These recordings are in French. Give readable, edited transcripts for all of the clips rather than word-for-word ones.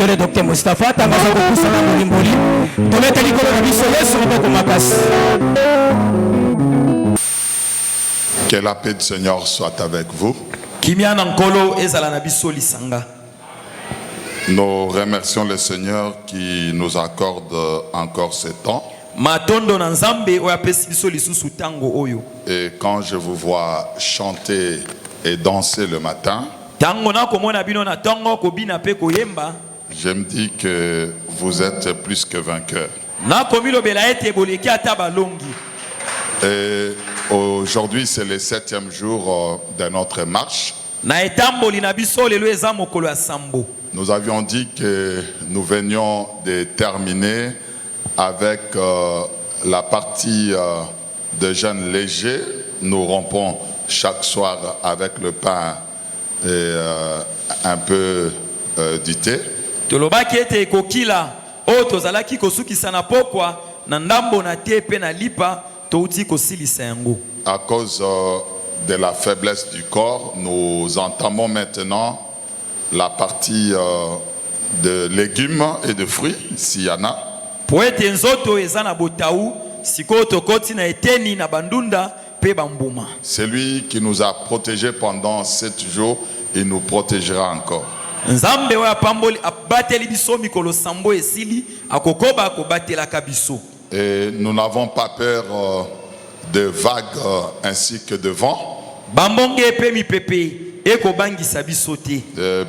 désolé Docteur Mustapha, tangaza kukusana molimboli. Tometa likolo na biso Yesu moko makasi. Que la paix du Seigneur soit avec vous. Kimia na nkolo ezala na biso lisanga. Nous remercions le Seigneur qui nous accorde encore ce temps. Matondo na nzambe oya pesi biso lisusu tango oyo. Et quand je vous vois chanter et danser le matin, Tango na komona bino na tango ko bina pe ko yemba. je me dis que vous êtes plus que vainqueurs. Na komilo bela ete boleki ata balongi. Et aujourd'hui, c'est le 7e jour de notre marche. Na etamboli na biso lelo eza mokolo ya sambo. Nous avions dit que nous venions de terminer avec la partie de jeûne léger. Nous rompons chaque soir avec le pain et un peu du thé. Tolobaki ete kokila o tozalaki kosukisa na pokwa na ndambo na te pe na lipa touti kosilisa yango. À cause de la faiblesse du corps, nous entamons maintenant la partie de légumes et de fruits, s'il y en a. Po ete nzoto eza na botau sikoyo tokoti na eteni na bandunda pe bambuma. Celui qui nous a protégés pendant 7 jours, il nous protégera encore. Nzambe wa pamboli abateli biso mikolo sambo esili akokoba akobatelaka biso. Et nous n'avons pas peur de vagues ainsi que de vent. Bambonge pe mipepe ekobangisa biso te.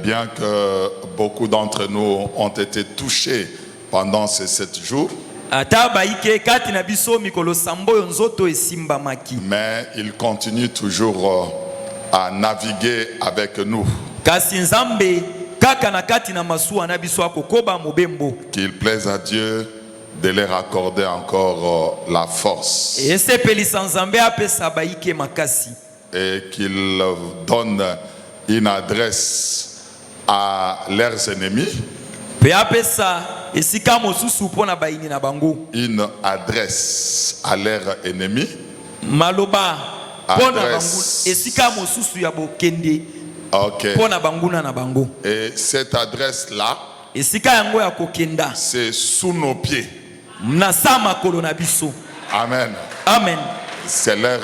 Bien que beaucoup d'entre nous ont été touchés pendant ces 7 jours. Ata baike kati na biso mikolo sambo yo nzoto esimbamaki. Mais il continue toujours à naviguer avec nous. Kasi nzambe kaka na kati na masuwa na biso akokoba mobembo. Qu'il plaise à Dieu de leur accorder encore la force. Esepelisa nzambe apesa baike makasi. Et qu'il donne une adresse à leurs ennemis. Pe apesa esika mosusu pona baini na bango. Une adresse à leurs ennemis. Maloba pona bango Adresse. esika mosusu ya bokende. Ok. Pona banguna na bango. Et cette adresse-là, Esika yango ya kokenda. c'est sous nos pieds. Na sa makolo na biso. Amen. Amen. C'est leur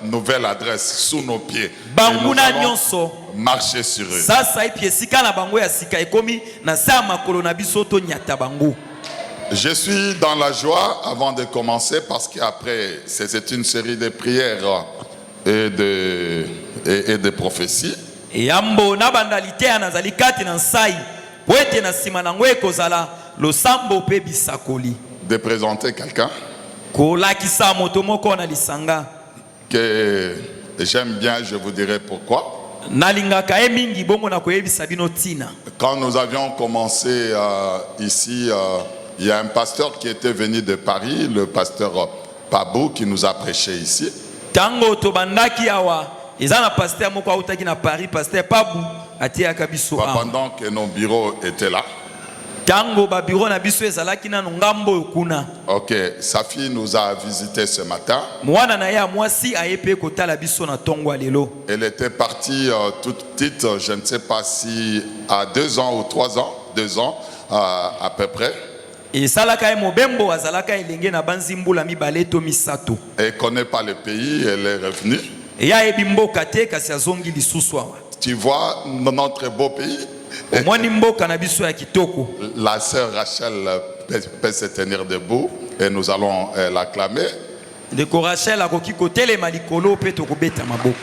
nouvelle adresse, sous nos pieds. Et nous Banguna allons nyonso. marcher sur eux. Sasa ipi esika na bango ya sika ekomi na sa makolo na biso to nyata bango. Je suis dans la joie avant de commencer parce qu'après, c'est une série de prières et de prophéties. Yambo na bandalite anazali kati na nsai. Wete na sima na ngwe kozala losambo pe bisakoli. De présenter quelqu'un Ko lakisa moto moko na lisanga. que j'aime bien, je vous dirai pourquoi. Nalingaka mingi bongo na koyebisa bino tina. Quand nous avions commencé ici, il y a un pasteur qui était venu de Paris, le pasteur Pabou, qui nous a prêché ici. Tango to bandaki awa ezana pasteur moko autaki na Paris, pasteur Pabou atiaka biso. Pendant que nos bureaux étaient là. Tango ba bureau na biso ezalaki na ngambo kuna. Ok, sa fille nous a visité ce matin. Mwana na ya mwasi ayepe kotala biso na tongo lelo. Elle était partie toute petite, je ne sais pas si à 2 ans ou 3 ans, 2 ans à peu près. Et salaka e mobembo azalaka elenge na banzimbula mibale to misato. Elle ne connaît pas le pays, elle est revenue. Et ya ebimbo kate kasi azongi lisusu awa. Tu vois notre beau pays. Omwani mboka na biso ya kitoko. La sœur Rachel peut se tenir debout et nous allons l'acclamer. Ndeko Rachel akoki kotelema likolo pe to kobeta maboko.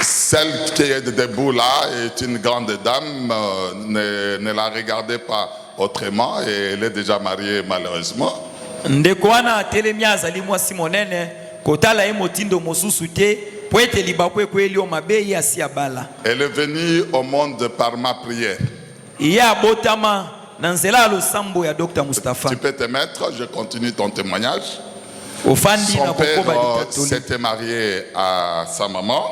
Celle qui est debout là est une grande dame. Ne la regardez pas autrement et elle est déjà mariée malheureusement. Ndeko wana atelemi azali mwasi monene kotala e motindo mosusu te po ete libako ekweli o mabe ya si abala. Elle est venue au monde par ma prière. Iya botama na nzela losambo ya Dr Mustapha. Tu peux te mettre, je continue ton témoignage. Ofandi na Son père kokoba litatoli. s'était marié à sa maman.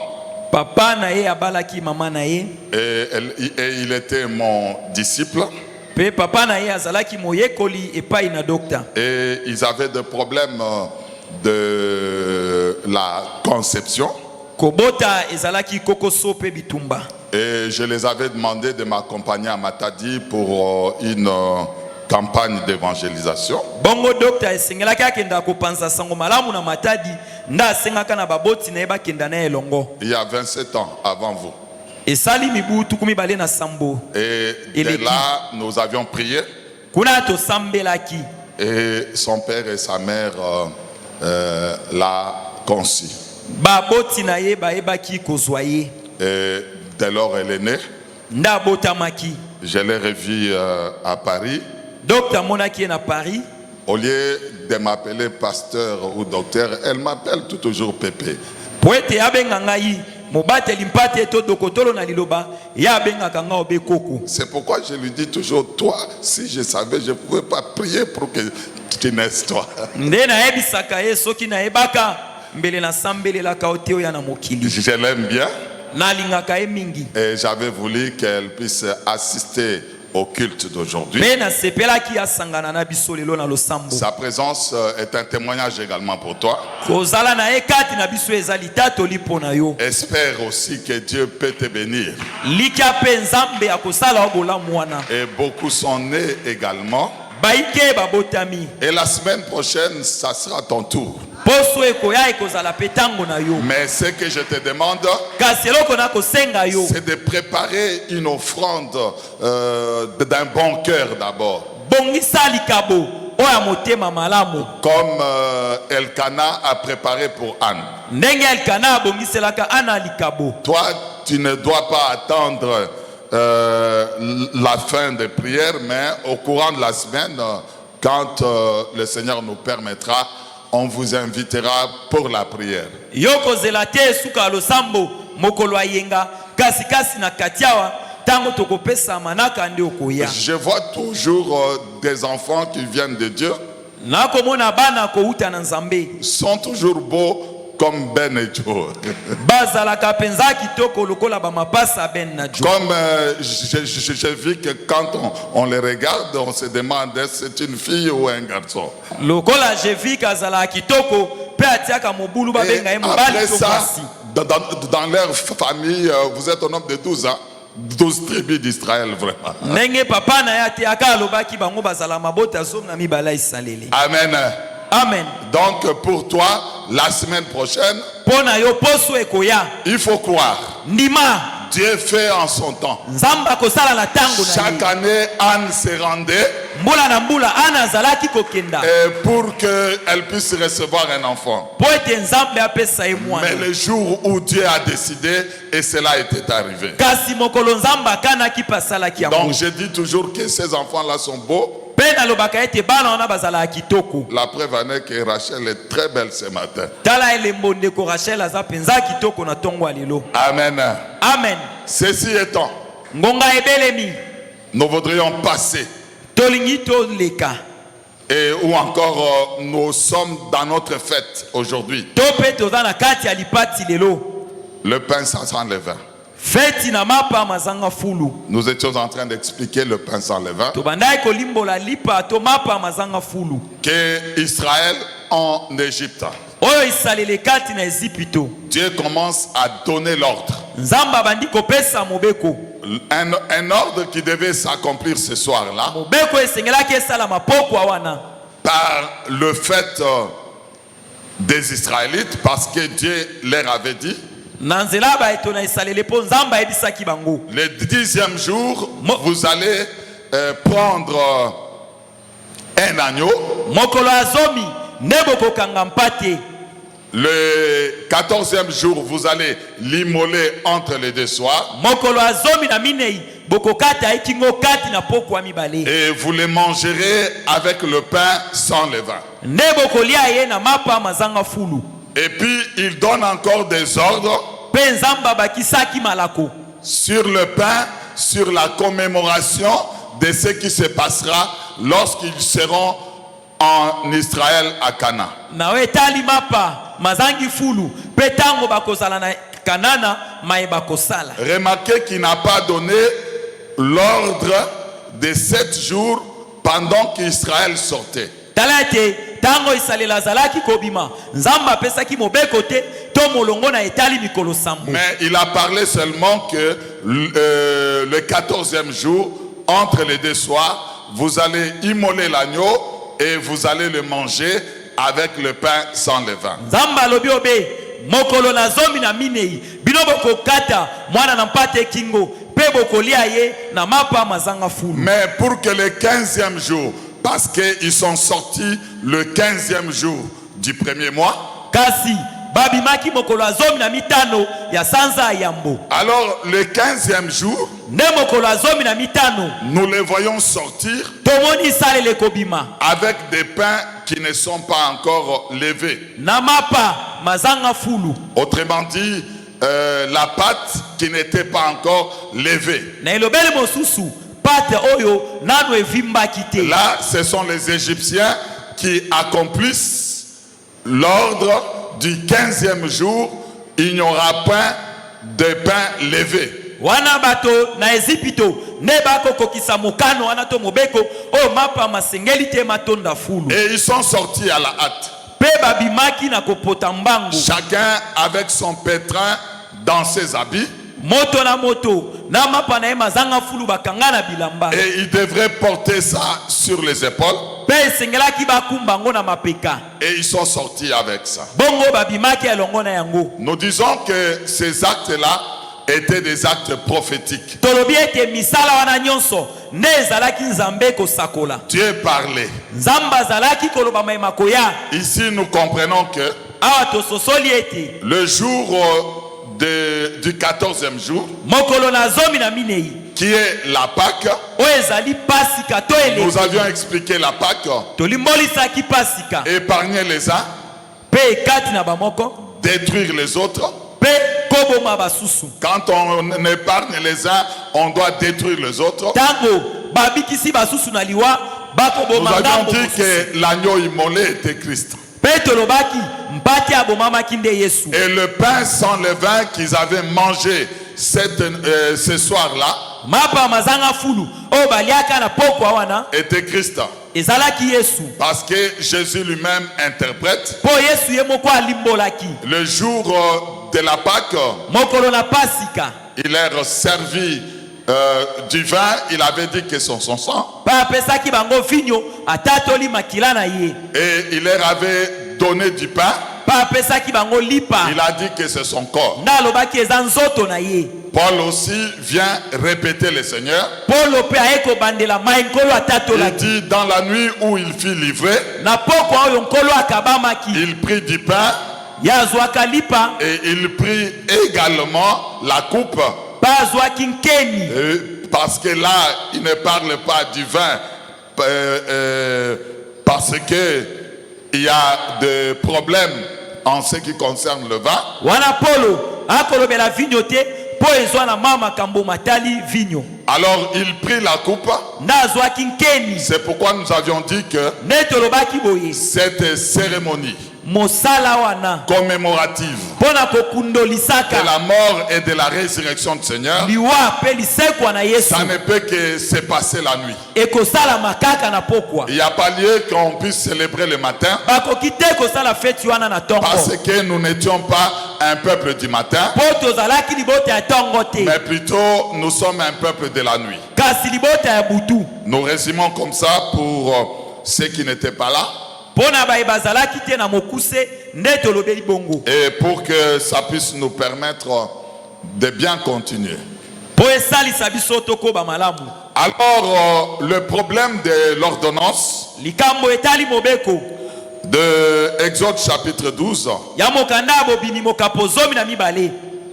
Papa na ye abalaki mama na ye. Et il était mon disciple. Pe papa na ye azalaki moyekoli epai na docteur. Et ils avaient des problèmes de la conception. Kobota ezalaki kokoso pe bitumba. Et je les avais demandé de m'accompagner à Matadi pour une campagne d'évangélisation. Bongo docteur esengelaki akenda kopanza sango malamu na Matadi nda asengaka na baboti na eba kenda na elongo. Il y a 27 ans avant vous. Esali mibu tukumi bale na sambo. Et de là, nous avions prié. Kuna to sambelaki. Et son père et sa mère l'a conçu. Baboti na ye ba ebaki kozwaye. Et dès lors, elle est née. Nda botamaki. Je l'ai revue à Paris. Docteur monaki na Paris. Au lieu de m'appeler pasteur ou docteur, elle m'appelle toujours Pépé. Poete abenga ngai mobate limpate to dokotolo na liloba ya abenga kanga obekoko. C'est pourquoi je lui dis toujours, toi, si je savais, je ne pouvais pas prier pour que tu naisses toi. Ndena ebisaka ye soki na ebaka mbele na sambele la kaoteo ya na mokili. Je l'aime bien. Na lingaka e mingi. Et j'avais voulu qu'elle puisse assister au culte d'aujourd'hui. Sa présence est un témoignage également pour toi. Espère aussi que Dieu peut te bénir. Et beaucoup sont nés également. Et la semaine prochaine, ça sera ton tour. Mais ce que je te demande, c'est de préparer une offrande d'un bon cœur d'abord. Comme Elkana a préparé pour Anne. Toi, tu ne dois pas attendre la fin des prières, mais au courant de la semaine, quand le Seigneur nous permettra, on vous invitera pour la prière. Je vois toujours des enfants qui viennent de Dieu. Sont toujours beaux comme Ben et Joe. Comme j'ai vu que quand on les regarde, on se demande si c'est une fille ou un garçon. Et après ça, dans leur famille, vous êtes un homme de 12 ans. 12 tribus d'Israël, vraiment. Amen. Amen. Donc pour toi, la semaine prochaine, il faut croire. Dieu fait en son temps. Chaque année, Anne se rendait pour qu'elle puisse recevoir un enfant. Mais le jour où Dieu a décidé, et cela était arrivé. Donc je dis toujours que ces enfants-là sont beaux. La preuve en est que Rachel est très belle ce matin. Amen. Amen. Ceci étant, nous voudrions passer. Et ou encore nous sommes dans notre fête aujourd'hui. Le pain sans levain. Nous étions en train d'expliquer le pain sans levain. Que Israël en Égypte. Dieu commence à donner l'ordre. Un ordre qui devait s'accomplir ce soir-là. Par le fait des Israélites, parce que Dieu leur avait dit. Le 10e jour, vous allez prendre un agneau. Le 14e jour, vous allez l'immoler entre les deux soirs. Et vous les mangerez avec le pain sans levain. Et puis il donne encore des ordres sur le pain, sur la commémoration de ce qui se passera lorsqu'ils seront en Israël à Cana. Remarquez qu'il n'a pas donné l'ordre de 7 jours pendant qu'Israël sortait. Mais il a parlé seulement que le 14e jour, entre les deux soirs, vous allez immoler l'agneau et vous allez le manger avec le pain sans levain. Mokolo na zomi na minei bino bokokata mwana na mpate kingo pe bokolia ye na mapa mazanga fulu. Mais pour que le 15e jour, parce qu'ils sont sortis le 15e jour du premier mois, kasi babimaki mokolo azomi na mitano ya sanza yambo. Alors le 15e jour, ne mokolo azomi na mitano nous les voyons sortir tomoni salele kobima avec des pains qui ne sont pas encore levés. na mapa mazanga fulu. Autrement dit, la pâte qui n'était pas encore levée. Na elobele mosusu pate oyo nano evimba kite. Là, ce sont les Égyptiens qui accomplissent l'ordre du 15e jour. Il n'y aura pas de pain levé. Wana bato na Ezipito ne bako kokisa mokano wana to mobeko o mapa masengeli te matonda fulu. Et ils sont sortis à la hâte. Pe babimaki na kopota mbangu. Chacun avec son pétrin dans ses habits. Moto na moto na mapa na mazanga fulu bakanga na bilamba. Et ils devraient porter ça sur les épaules. Pe sengelaki bakumbango na mapeka. Et ils sont sortis avec ça. Bongo babimaki elongo na yango. Nous disons que ces actes-là étaient des actes prophétiques. Tolobi ete misala wana nyonso ne ezalaki nzambe kosakola. Dieu parlait. Nzamba zalaki koloba maima koya. Ici, nous comprenons que Awa tososoli ete le jour du 14e jour, mokolo na zomi na minei qui est la Pâque, o ezali pasika to ele. nous avions expliqué la Pâque, Tolimbolisaki pasika épargner les uns, pe ekati na bamoko détruire les autres. pe koboma basusu. Quand on épargne les uns, on doit détruire les autres. Tango babikisi basusu na liwa Nous bakoboma avions ngambo dit mosusu. que l'agneau immolé était Christ. Pe tolobaki mpati abomamaki nde Yesu. Et le pain sans levain qu'ils avaient mangé ce soir-là Mapa mazanga fulu o baliaka na poko wana était Christ. ezalaki Yesu. Parce que Jésus lui-même interprète Po Yesu ye moko alimbolaki. le jour de la Pâque. Mokolo na pasika Il leur servi du vin. Il avait dit que c'est son sang. pa apesaki bango vinyo atatoli makila na ye. Et il leur avait donné du pain. Pa apesaki bango lipa Il a dit que c'est son corps. na alobaki eza nzoto na ye. Paul aussi vient répéter le Seigneur. Polo pe aye kobandela mai nkolo Il atatolaki. dit dans la nuit où il fut livré, Na poko oyo nkolo akabamaki il prit du pain ya azwaka lipa et il prit également la coupe. pa azwaki nkeni. Parce que là, il ne parle pas du vin parce que il y a des problèmes en ce qui concerne le vin. Wana polo akolobela vinyo te po ezwa na mama kambo matali vinyo. Alors il prit la coupe. Na azwaki nkeni. C'est pourquoi nous avions dit que Ne tolobaki boye cette cérémonie mosala wana commémorative pona de kokundolisaka la mort et de la résurrection du Seigneur, liwa pe lisekwa na Yesu ça ne peut que se passer la nuit. ekosala makaka na pokwa. Il n'y a pas lieu qu'on puisse célébrer le matin Bakoki te kosala feti wana na tongo parce que nous n'étions pas un peuple du matin, po tozalaki libota ya tongo te mais plutôt nous sommes un peuple de la nuit. kasi libota ya butu. Nous résumons comme ça pour ceux qui n'étaient pas là Pona baye bazalaki te na mokuse nde tolobeli bongo et pour que ça puisse nous permettre de bien continuer. po esalisa biso tokoba malamu. Alors, le problème de l'ordonnance Likambo etali mobeko de Exode chapitre 12 ya mokanda bobini mokapo zomi na mibale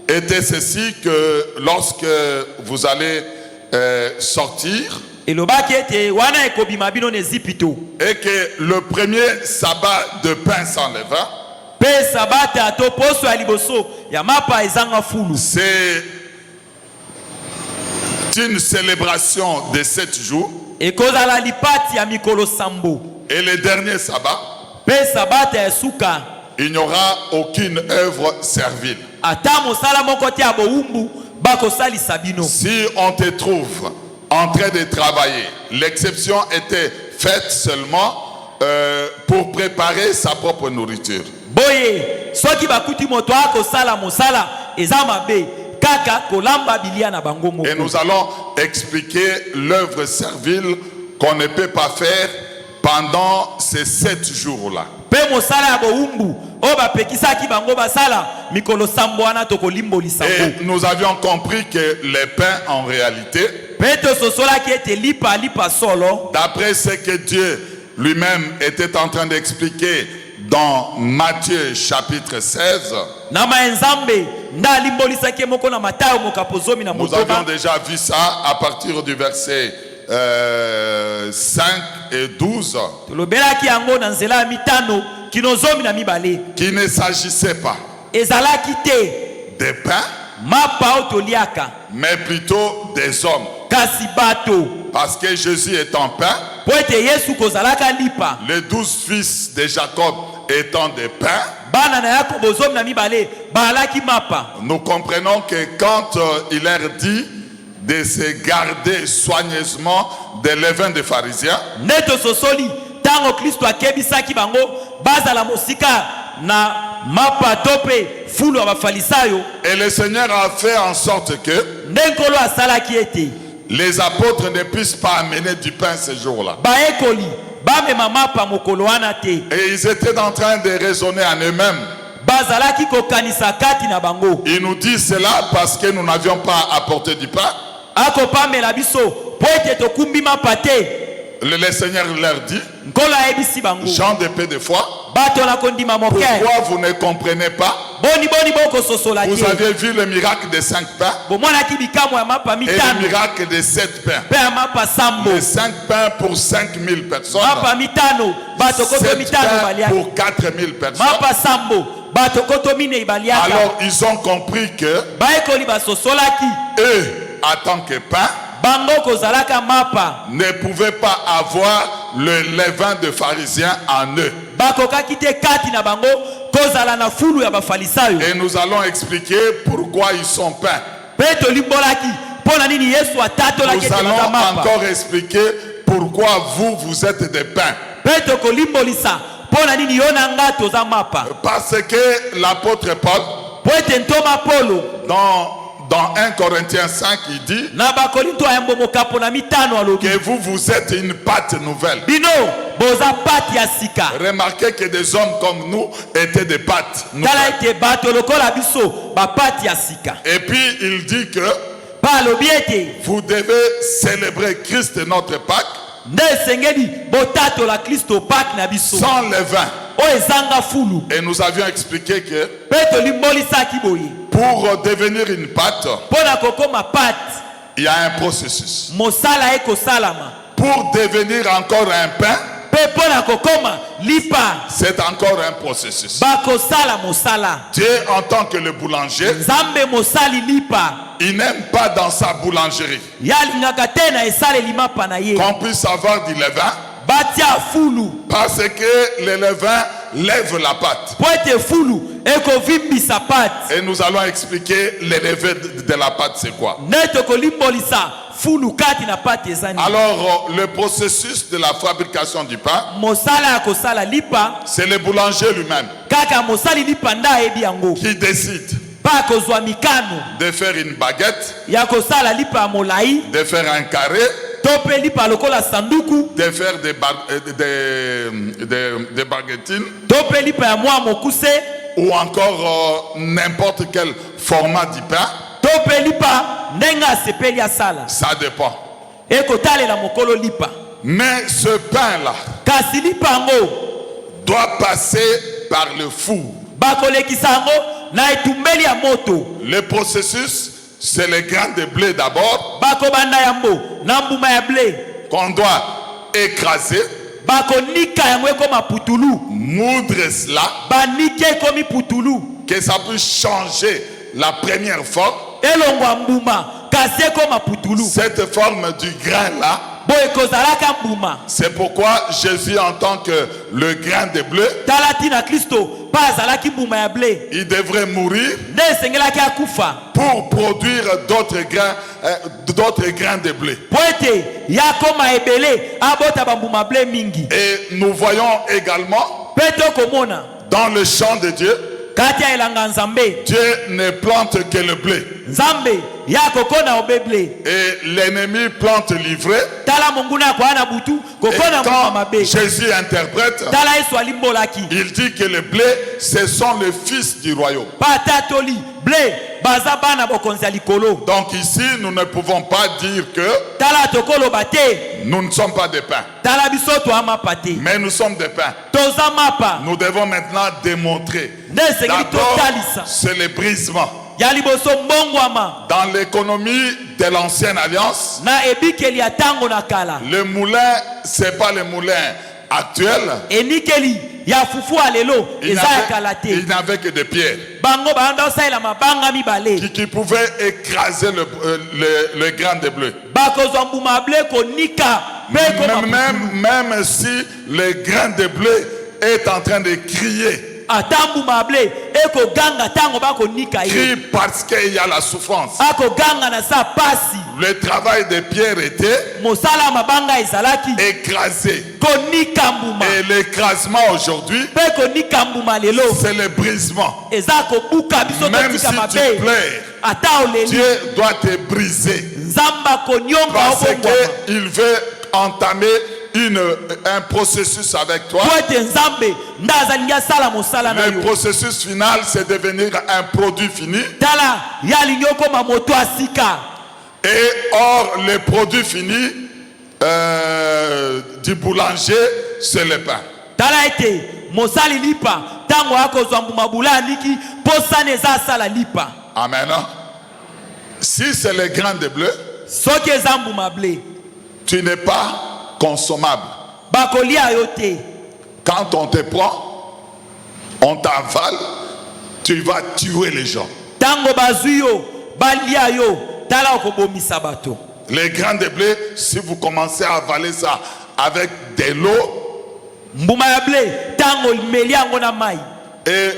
était ceci, que lorsque vous allez sortir elobaki ete wana ekobima bino na Ezipito et que le premier sabbat de pain sans levain, pe sabata to poso ya liboso ya mapa ezanga fulu c'est une célébration de 7 jours. ekozala lipati ya mikolo sambo. Et le dernier sabbat, Pe sabata ya suka il n'y aura aucune œuvre servile. ata mosala moko te ya bowumbu bakosalisa bino. Si on te trouve en train de travailler, l'exception était faite seulement pour préparer sa propre nourriture. Boye, soki bakuti moto akosala mosala eza mabe kaka kolamba bilia na bango moko. Et nous allons expliquer l'œuvre servile qu'on ne peut pas faire pendant ces 7 jours-là. Pe mosala ya boumbu o bapekisaki bango basala mikolo sambo wana tokolimbolisa ngo. Et nous avions compris que les pains en réalité, Peto sosola ki ete lipa solo. d'après ce que Dieu lui-même était en train d'expliquer dans Matthieu chapitre 16, Na maenzambe nda limbolisa ki moko na Matayo mokapozomi na nous avions motoba. déjà vu ça à partir du verset 5 et 12, Tolobelaki yango na nzela ya mitano kinozomi na mibale. qu'il ne s'agissait pas Ezalaki te des pains, mapa o toliaka mais plutôt des hommes. kasi bato. Parce que Jésus étant pain, Po ete Yesu kozalaka lipa. les 12 fils de Jacob étant des pains, Bana na Yakobo zomi na mibale balaki mapa. nous comprenons que quand il leur dit de se garder soigneusement des levains des pharisiens, Neto sosoli tango Kristo akebisaki bango bazala mosika na mapa tope fulu ya bafalisayo. et le Seigneur a fait en sorte que Ndenkolo asalaki ete les apôtres ne puissent pas amener du pain ce jour-là. baekoli bamema mapa mokolo wana te. Et ils étaient en train de raisonner en eux-mêmes. Bazalaki kokanisa kati na bango. Ils nous disent cela parce que nous n'avions pas apporté du pain. Akopamela biso po ete tokumbi mapa te. Le Seigneur leur dit, Nkolo ayebisi bango gens de peu de foi, bato na kondima moke. pourquoi vous ne comprenez pas? Boni boko sosola Vous te. avez vu le miracle des 5 pains Bomonaki bikamwa ya mapa et le mitano miracle des 7 pains. pe ya mapa sambo. Les 5 pains pour 5000 personnes, Mapa mitano bato koto 7 mitano pains baliaki. pour 4000 personnes. Mapa sambo bato koto mine baliaka. Alors ils ont compris que Baekoli basosolaki eux, en tant que pain, bango kozalaka mapa. ne pouvaient pas avoir le levain de pharisiens en eux. Bakokaki te kati na bango kozala na fulu ya bafalisayo. Et nous allons expliquer pourquoi ils sont peints. Pe tolimbolaki pona nini Yesu atatolaki Nous ete allons baza mapa. encore expliquer pourquoi vous êtes des pains. Pe tokolimbolisa pona nini yo na nga toza mapa. Parce que l'apôtre Paul, Po ete ntoma Polo dans 1 Corinthiens 5, il dit na bakorinto ya mbomokapo na mitano alobi que vous êtes une pâte nouvelle. bino boza pati ya sika. Remarquez que des hommes comme nous étaient des pâtes Tala nouvelles. ete bato lokola biso bapati ya sika. Et puis il dit que Pa alobi ete vous devez célébrer Christ notre Pâque nde esengeli botatola Kristo paki na biso sans levain. oyo ezanga fulu. Et nous avions expliqué que Pe tolimbolisaki boye pour devenir une pâte, mpona kokoma pati il y a un processus. mosala ekosalama. Pour devenir encore un pain, Pe mpona kokoma lipa c'est encore un processus. bakosala mosala. Dieu, en tant que le boulanger, Nzambe mosali lipa il n'aime pas dans sa boulangerie ye alingaka te na esaleli mapa na ye qu'on puisse avoir du levain, batia fulu parce que le levain lève la pâte. po ete fulu ekovimbisa pati. Et nous allons expliquer le levain de la pâte, c'est quoi. Nde tokolimbolisa fulu kati na pati eza nini. Alors, le processus de la fabrication du pain, Mosala ya kosala lipa c'est le boulanger lui-même kaka mosali lipa nde ayebi yango. qui décide Pa kozwa mikano de faire une baguette, ya kosala lipa ya molai de faire un carré, to mpe lipa lokola sanduku de faire des baguettines to mpe lipa ya mwa mokuse ou encore n'importe quel format du pain. to mpe lipa ndenge asepeli asala Ça dépend. ekotalela mokolo lipa. Mais ce pain-là Kasi lipa yango doit passer par le four. bakolekisa yango na etumbeli ya moto. Le processus, c'est le grain de blé d'abord Bakobanda yambo na mbuma ya blé qu'on doit écraser, bakonika yango ekoma putulu. moudre cela, Banike ekomi putulu que ça puisse changer la première forme. elongwa mbuma kasi ekoma putulu. Cette forme du grain-là, Bo ekozalaka mbuma. c'est pourquoi Jésus, en tant que le grain de blé, Tala tina Kristo pa azalaki mbuma ya blé il devrait mourir nde esengelaki akufa pour produire d'autres grains de blé. po ete ya koma ebele abota bambuma blé mingi. Et nous voyons également Pe tokomona Dans le champ de Dieu, kati ya elanga nzambe Dieu ne plante que le blé. nzambe ya kokona obeble Et l'ennemi plante l'ivraie. tala monguna kwa na butu Et kokona quand mabe Jésus interprète, tala Yesu alimbolaki il dit que le blé, ce sont les fils du royaume. patatoli blé baza bana bokonzi ya likolo. Donc ici, nous ne pouvons pas dire que Tala tokolo bate nous ne sommes pas des pains, tala biso to amapate mais nous sommes des pains. toza mapa Nous devons maintenant démontrer. nde sengeli D'abord, totalisa c'est le brisement. ya liboso mbongwama Dans l'économie de l'ancienne alliance, na ebikeli ya tango na kala le moulin, c'est pas le moulin actuel. enikeli ya fufu alelo Il eza ya kala te il n'avait que des pierres bango banda osalela mabanga mibale qui pouvaient écraser le grain de bleu. bakozwa mbuma ya ble konika mpe ekoma Même si le grain de bleu est en train de crier, ata mbuma ya ble ekoganga ntango bakonika ye crie parce qu'il y a la souffrance. akoganga na sa pasi Le travail de Pierre était mosala ya mabanga ezalaki écrasé. konika mbuma Et l'écrasement aujourd'hui, mpe konika mbuma lelo c'est le brisement. eza kobuka biso Même si totika tu mabe pleures, ata oleli Dieu doit te briser. nzambe akonyonga Parce obongwama qu'il veut entamer un processus avec toi. po ete nzambe nde azalingi asala mosala na Le yo processus final, c'est devenir un produit fini. tala ye alingi okoma moto ya sika Et or, le produit fini du boulanger, c'est le pain. tala ete mosali lipa ntango akozwa mbuma bula aliki posana eza asala lipa Amen. Si c'est le grain de bleu, soki eza mbuma ble tu n'es pas consommable. bakolia yo te Quand on te prend, on t'avale, tu vas tuer les gens. ntango bazwi yo balia yo tala okobomisa bato Les grains de blé, si vous commencez à avaler ça avec de l'eau, mbuma ya ble ntango meli yango na mai et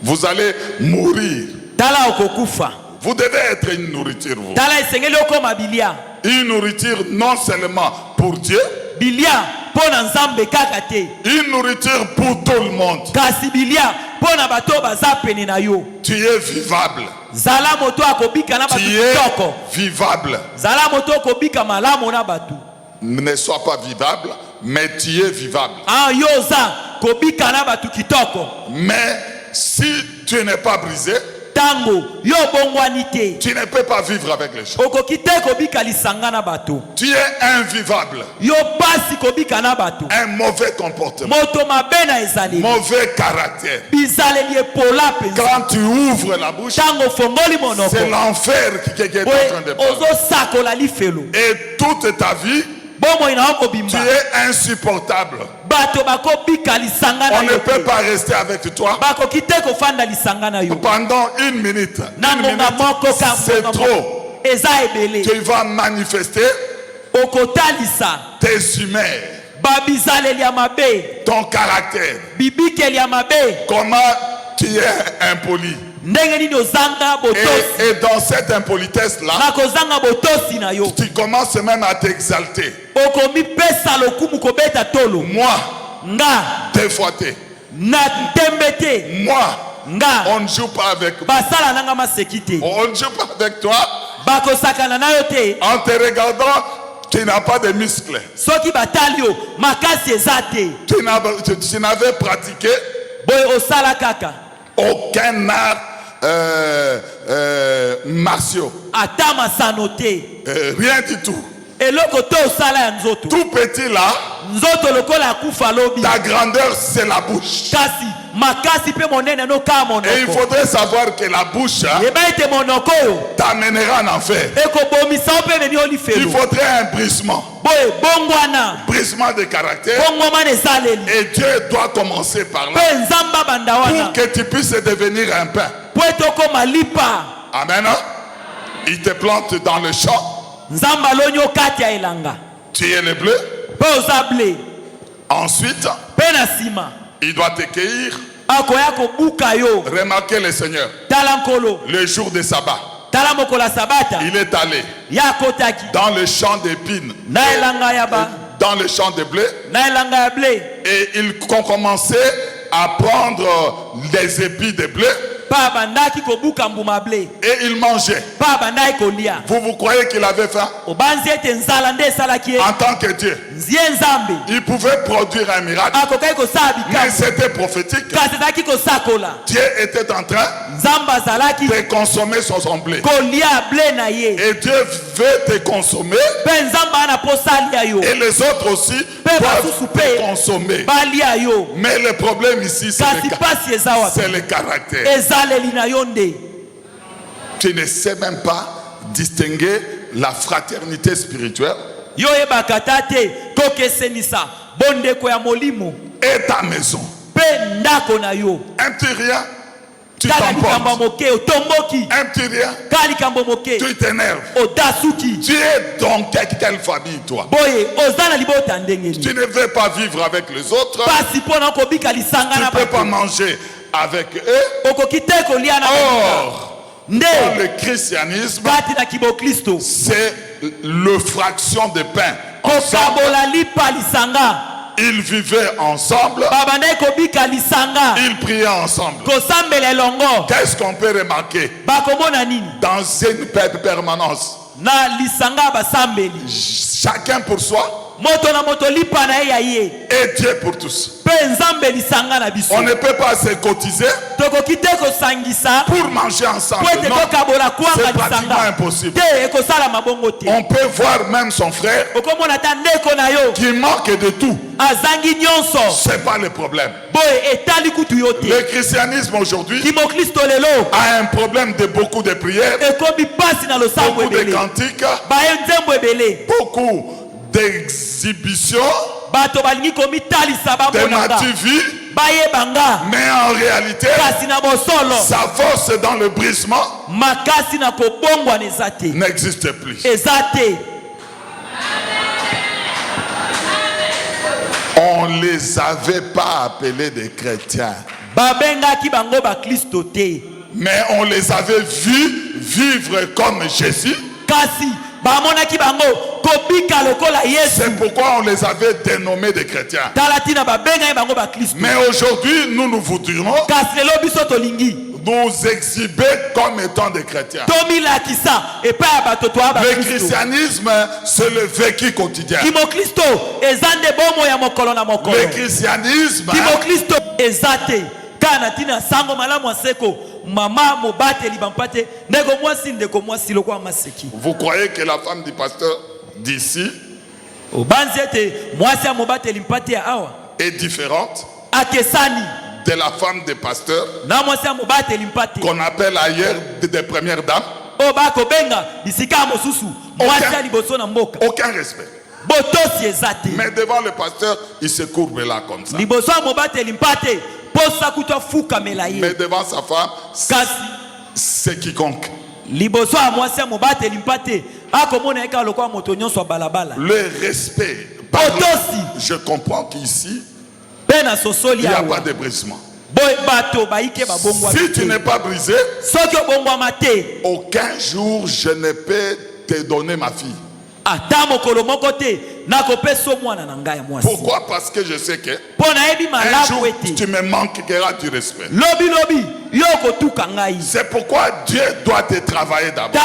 vous allez mourir. tala okokufa Vous devez être une nourriture, vous. tala esengeli okoma bilia Une nourriture non seulement pour Dieu, bilia mpo na nzambe kaka te une nourriture pour tout le monde. kasi bilia mpo na bato oyo baza pene na yo Tu es vivable. zala moto akobika na bato Tu es kitoko vivable. zala moto okobika malamu na bato Ne sois pas vivable, mais tu es vivable. yo oza kobika na bato kitoko Mais si tu n'es pas brisé, ntango yo obongwani te tu ne peux pas vivre avec les gens. okoki te kobika lisanga na bato Tu es invivable. yo pasi kobika na bato Un mauvais comportement, moto mabe na ezaleli mauvais caractère. bizaleli epola mpenza Quand tu ouvres la bouche, ntango ofongoli monoko c'est l'enfer qui est en boye train de parler. ozosakola lifelo Et toute ta vie, bomoi na yo tu kobimba es insupportable. bato bakobika lisanga na On ne yo peut te. pas rester avec toi bakoki te kofanda lisanga na yo pendant une minute. na Une ngonga minute, moko ka c'est ngonga trop. moko. eza ebele Tu vas manifester okotalisa tes humeurs, babizaleli ya mabe ton caractère. bibikeli ya mabe Comment tu es impoli. ndenge nini ozanga botosi Et dans cette impolitesse-là, na kozanga botosi na yo tu commences même à t'exalter. okomipesa lokumu kobeta tolo Moi, nga défouetté. na tembe te Moi, nga on ne joue pas avec moi. basala nanga maseki te On ne joue pas avec toi. bakosakana na yo te En te regardant, tu n'as pas de muscles. soki batali yo makasi eza te Tu n'avais pratiqué boye osala kaka aucun art martiaux. ata masano te Rien du tout. eloko te osala ya nzoto Tout petit là, nzoto lokola akufa lobi ta grandeur c'est la bouche. kasi makasi mpe monene nokaa Et il monoko faudrait savoir que la bouche yeba ete monoko oyo t'amènera en enfer. ekobomisa yo mpe meni yo Il lifelo faudrait un brisement. boye bongwana Brisement de caractère. bongwama na ezaleli Et Dieu doit commencer par là mpe nzambe abanda wana pour que tu puisses devenir un pain. po ete okoma lipa Amen. Il te plante dans le champ. nzambe aloni yo kati ya elanga Tu es le bleu. mpe oza ble Ensuite, mpe na nsima il doit te cueillir. akoya kobuka yo Remarquez le Seigneur. tala nkolo Le jour de sabbat, tala mokolo ya sabata il est allé ya akotaki dans le champ d'épines, na elanga ya ba dans le champ de blé, na elanga ya ble et ils ont commencé à prendre des épis de blé et il mangeait. Vous croyez qu'il avait faim? En tant que Dieu, il pouvait produire un miracle, mais c'était prophétique. Dieu était en train de consommer son blé. Et Dieu veut te consommer, et les autres aussi doivent te consommer. Mais le problème ici, c'est le caractère. Tu ne sais même pas distinguer la fraternité spirituelle et ta maison. Un petit rien, tu t'emportes. Un petit rien, tu t'énerves. Tu es donc quelle famille, toi? Tu ne veux pas vivre avec les autres. Tu ne peux pas manger avec eux. Or, dans le christianisme, c'est le fraction de pain. Ils vivaient ensemble. Ils priaient ensemble. Qu'est-ce qu'on peut remarquer dans une permanence? Chacun pour soi et Dieu pour tous. On ne peut pas se cotiser pour manger ensemble. Non, c'est pratiquement impossible. On peut voir même son frère qui manque de tout. C'est pas le problème. Le christianisme aujourd'hui a un problème de beaucoup de prières, beaucoup de cantiques, beaucoup d'exhibitions, de mativis, mais en réalité, sa force dans le brisement n'existe plus. On ne les avait pas appelés des chrétiens, mais on les avait vus vivre comme Jésus. C'est pourquoi on les avait dénommés des chrétiens. Mais aujourd'hui, nous voudrions nous exhiber comme étant des chrétiens. Le christianisme, c'est le vécu quotidien. Le christianisme, vous croyez que la femme du pasteur d'ici est différente de la femme des pasteurs qu'on appelle ailleurs des premières dames? Aucun respect. Mais devant le pasteur, il se courbe là comme ça. Mais devant sa femme, c'est quiconque. Le respect. Je comprends qu'ici, il n'y a pas de brisement. Si tu n'es pas brisé, aucun jour je ne peux te donner ma fille. Pourquoi? Parce que je sais que un jour tu me manqueras du respect. C'est pourquoi Dieu doit te travailler d'abord.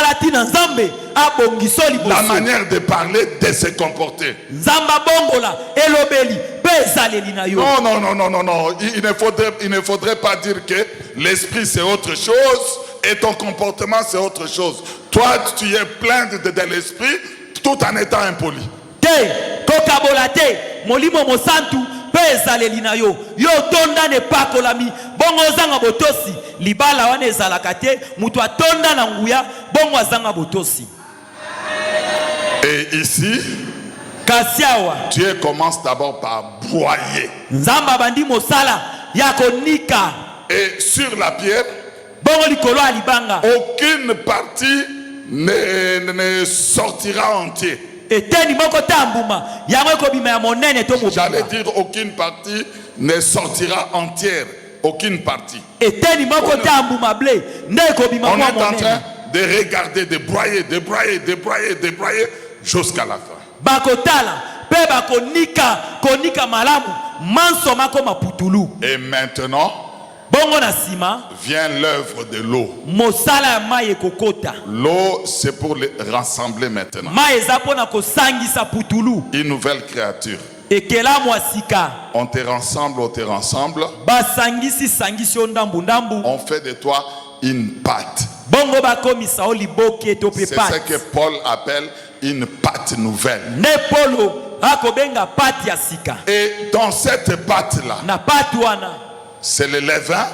La manière de parler, de se comporter. Non. Il ne faudrait pas dire que l'esprit c'est autre chose et ton comportement c'est autre chose. Toi, tu es plein de l'esprit tout en étant impoli. Et ici, Dieu commence d'abord par broyer. Et sur la pierre, aucune partie ne sortira entier. J'allais dire aucune partie ne sortira entière. Aucune partie. On est en train de regarder, de broyer jusqu'à la fin. manso makoma putulu. Et maintenant, Bongo na sima, vient l'œuvre de l'eau. mosala ya mai ekokota. L'eau, c'est pour les rassembler maintenant. Mai eza pona kosangisa putulu. Une nouvelle créature. Ekelamu asika. On te rassemble. Basangisi sangisi yo ndambu ndambu. On fait de toi une pâte. Bongo bakomisa o liboke to pe C'est pâte. ce que Paul appelle une pâte nouvelle. Ne polo akobenga pâte ya sika. Et dans cette pâte-là, Na pâte wana c'est le levain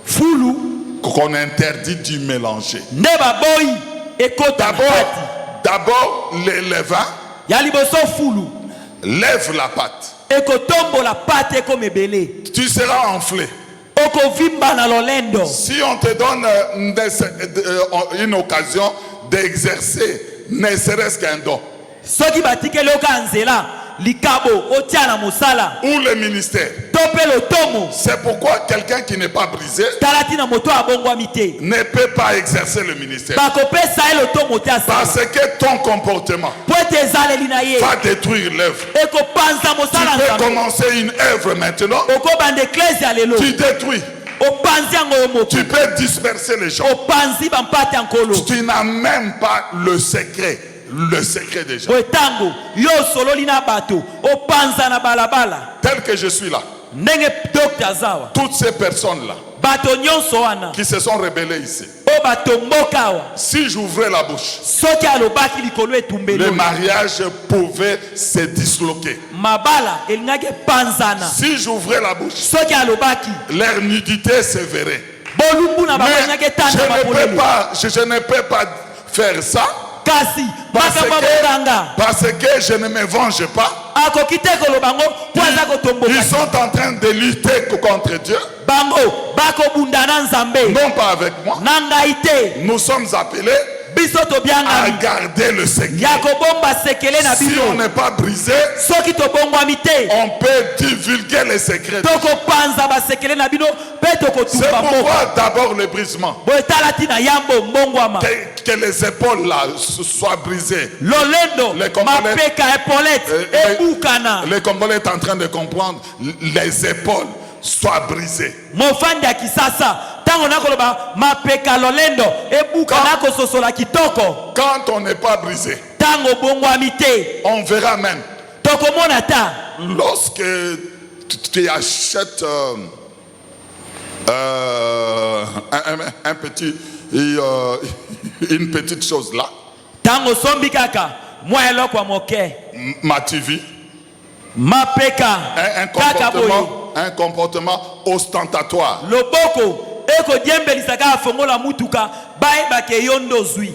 fulu qu'on interdit d'y mélanger. ne baboyi ekota na pâte. D'abord, le levain Ya liboso fulu lève la pâte. ekotombola pâte ekomebele. Tu seras enflé. Okovimba na lolendo. Si on te donne une occasion d'exercer, ne serait-ce qu'un don, Soki batikeli oka nzela likabo otia na mosala ou le ministère. to pe lotomo C'est pourquoi quelqu'un qui n'est pas brisé talati na moto abongwami te ne peut pas exercer le ministère. bakopesa ye lotomo te asala Parce que ton comportement po ete ezaleli na ye va détruire l'œuvre. ekopanza Tu mosala peux nzambe. commencer une œuvre maintenant, okobanda eklezia lelo tu détruis. opanzi yango yo moko Tu peux disperser les gens. opanzi bampate ya nkolo Tu n'as même pas le secret des gens. boye ntango yo osololi na bato opanza na balabala Tel que je suis là, ndenge dokta azawa toutes ces personnes-là bato nyonso wana qui se sont rebellées ici, o batomboka awa si j'ouvrais la bouche, soki alobaki likolo etumbeli le oyo, mariage pouvait se disloquer. mabala elingaki epanzana Si j'ouvrais la bouche, soki alobaki leur nudité se verrait. bolumbu na Mais bango elingaki etanda mapolelo je ne peux pas faire ça kasi makambo bokanga parce que je ne me venge pas. akoki te koloba ngo po aza kotomboka Ils sont en train de lutter contre Dieu, bango bakobunda na nzambe non pas avec moi. na ngai te. Nous sommes appelés Biso à tobiangami garder le secret. ya kobomba sekele na Si on bino n'est pas brisé, soki tobongwami te on peut divulguer les secrets. tokopanza basekele na bino mpe C'est tokotumba mboka pourquoi d'abord le brisement. boye tala ntina yambo mbongwama Que les épaules là soient brisées. lolendo Les Congolais- mapeka epolete ebukana Les Congolais sont en train de comprendre. Les épaules soient brisées. mofandi ya kisasa ntango nakoloba mapeka lolendo ebukana kososola kitoko Quand on n'est pas brisé, ntango obongwami te on verra même. tokomona ta Lorsque tu achètes un petit, une petite chose là, ntango sombi kaka mwa eloko ya moke ma TV, mapeka kaka boye un comportement ostentatoire. loboko ekodiembelisa kaka fongola mutuka bayebake yo nde ozwi.